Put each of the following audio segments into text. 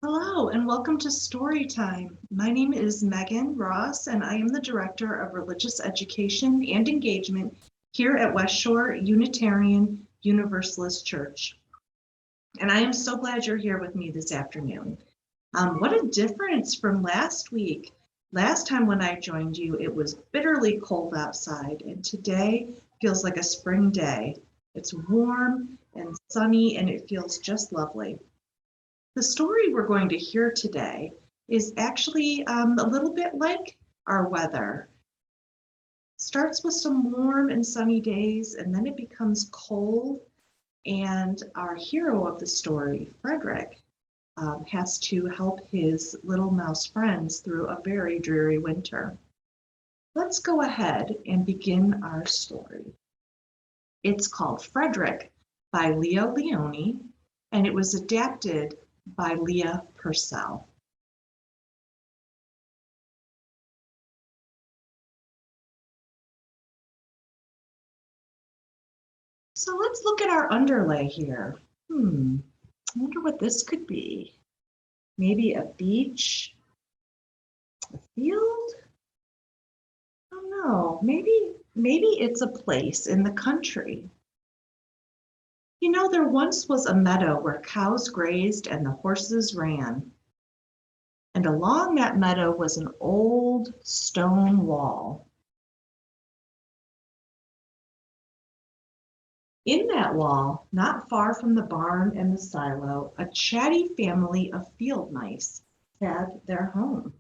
Hello and welcome to Story Time. My name is Megan Ross and I am the Director of Religious Education and Engagement here at West Shore Unitarian Universalist Church. And I am so glad you're here with me this afternoon. What a difference from last week. Last time when I joined you, it was bitterly cold outside, and today feels like a spring day. It's warm and sunny and it feels just lovely. The story we're going to hear today is actually a little bit like our weather. Starts with some warm and sunny days, and then it becomes cold. And our hero of the story, Frederick, has to help his little mouse friends through a very dreary winter. Let's go ahead and begin our story. It's called Frederick by Leo Leone, and it was adapted by Leah Purcell. So let's look at our underlay here. I wonder what this could be. Maybe a beach, a field? I don't know. Maybe it's a place in the country. You know, there once was a meadow where cows grazed and the horses ran. And along that meadow was an old stone wall. In that wall, not far from the barn and the silo, a chatty family of field mice had their home.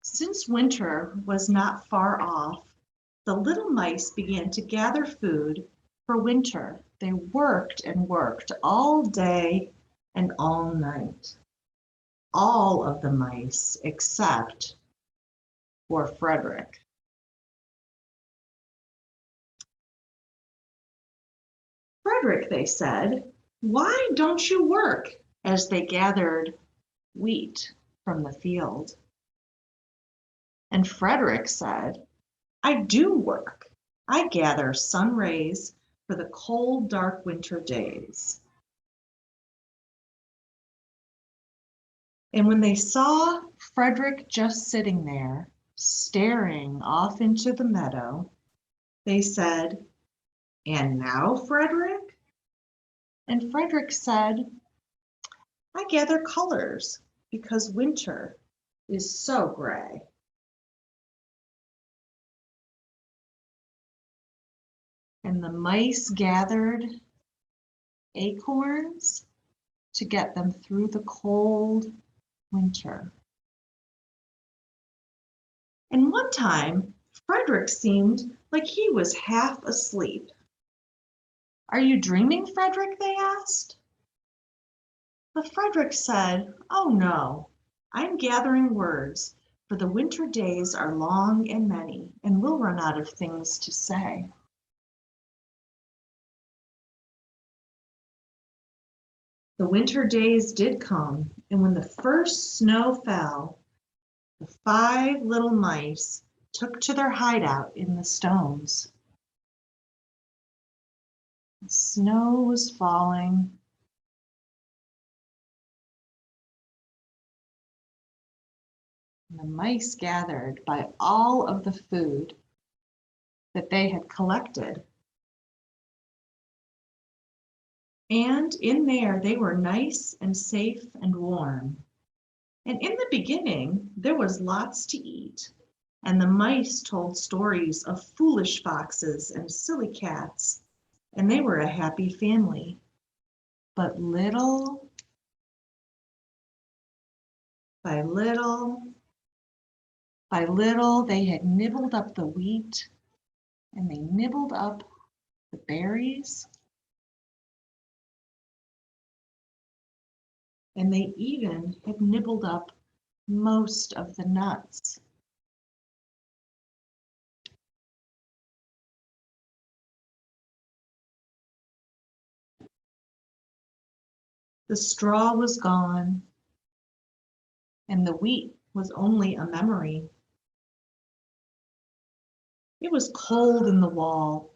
Since winter was not far off, the little mice began to gather food for winter. They worked and worked all day and all night. All of the mice except for Frederick. Frederick, they said, why don't you work? As they gathered wheat from the field. And Frederick said, I do work. I gather sun rays for the cold, dark winter days. And when they saw Frederick just sitting there, staring off into the meadow, they said, and now, Frederick? And Frederick said, I gather colors because winter is so gray. And the mice gathered acorns to get them through the cold winter. And one time, Frederick seemed like he was half asleep. Are you dreaming, Frederick? They asked. But Frederick said, oh no, I'm gathering words, for the winter days are long and many, and we'll run out of things to say. The winter days did come, and when the first snow fell, the 5 little mice took to their hideout in the stones. The snow was falling. And the mice gathered by all of the food that they had collected. And in there, they were nice and safe and warm. And in the beginning, there was lots to eat. And the mice told stories of foolish foxes and silly cats. And they were a happy family. But little by little, by little, they had nibbled up the wheat and they nibbled up the berries. And they even had nibbled up most of the nuts. The straw was gone, and the wheat was only a memory. It was cold in the wall,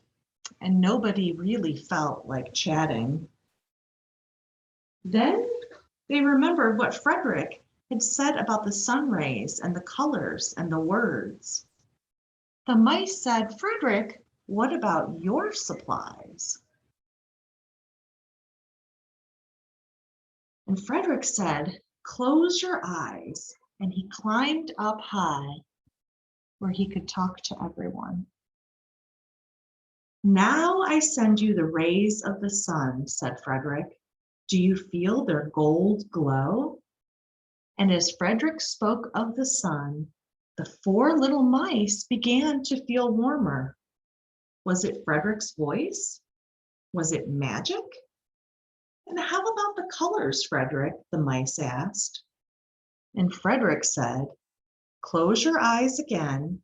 and nobody really felt like chatting. Then they remembered what Frederick had said about the sun rays and the colors and the words. The mice said, "Frederick, what about your supplies?" And Frederick said, "Close your eyes." And he climbed up high where he could talk to everyone. "Now I send you the rays of the sun," said Frederick. "Do you feel their gold glow?" And as Frederick spoke of the sun, the 4 little mice began to feel warmer. Was it Frederick's voice? Was it magic? "And how about the colors, Frederick?" the mice asked. And Frederick said, "Close your eyes again."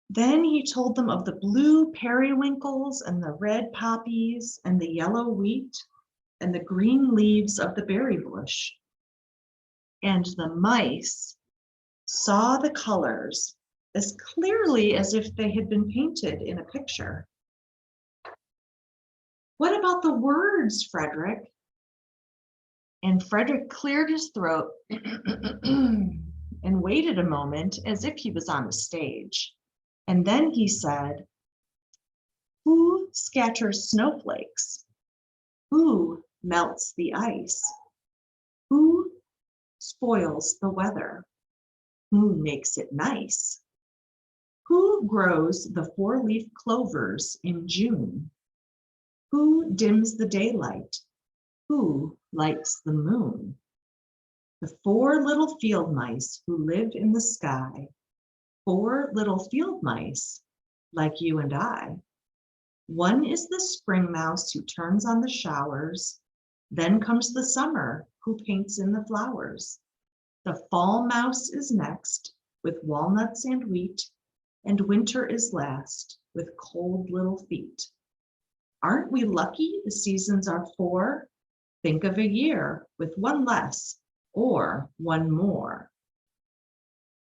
Then he told them of the blue periwinkles and the red poppies and the yellow wheat and the green leaves of the berry bush. And the mice saw the colors as clearly as if they had been painted in a picture. "What about the words, Frederick?" And Frederick cleared his throat and waited a moment as if he was on a stage. And then he said, "Who scatters snowflakes? Who melts the ice? Who spoils the weather? Who makes it nice? Who grows the 4-leaf clovers in June? Who dims the daylight? Who lights the moon?" The 4 little field mice who live in the sky, 4 little field mice like you and I. One is the spring mouse who turns on the showers. Then comes the summer who paints in the flowers. The fall mouse is next with walnuts and wheat, and winter is last with cold little feet. Aren't we lucky the seasons are 4? Think of a year with 1 less or 1 more.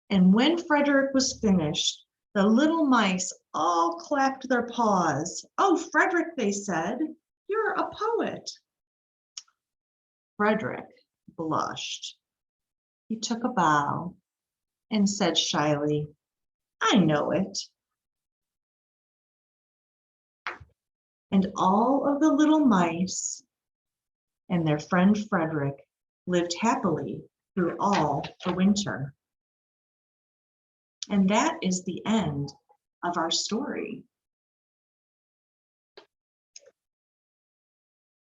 And when Frederick was finished, the little mice all clapped their paws. "Oh, Frederick," they said, "you're a poet." Frederick blushed. He took a bow and said shyly, "I know it." And all of the little mice and their friend Frederick lived happily through all the winter. And that is the end of our story.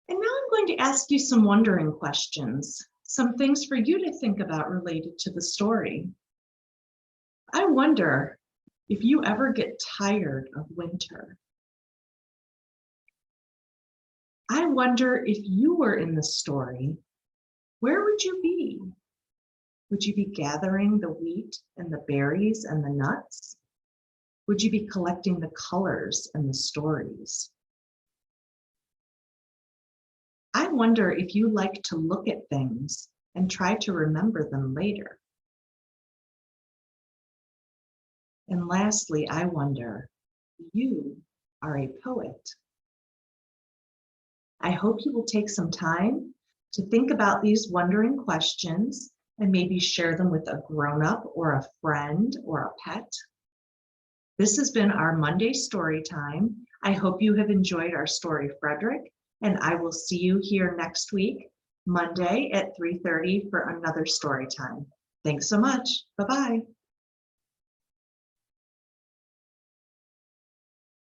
And now I'm going to ask you some wondering questions, some things for you to think about related to the story. I wonder if you ever get tired of winter. I wonder if you were in the story, where would you be? Would you be gathering the wheat and the berries and the nuts? Would you be collecting the colors and the stories? I wonder if you like to look at things and try to remember them later. And lastly, I wonder, you are a poet. I hope you will take some time to think about these wondering questions and maybe share them with a grown-up or a friend or a pet. This has been our Monday story time. I hope you have enjoyed our story, Frederick, and I will see you here next week, Monday at 3:30 for another story time. Thanks so much. Bye-bye.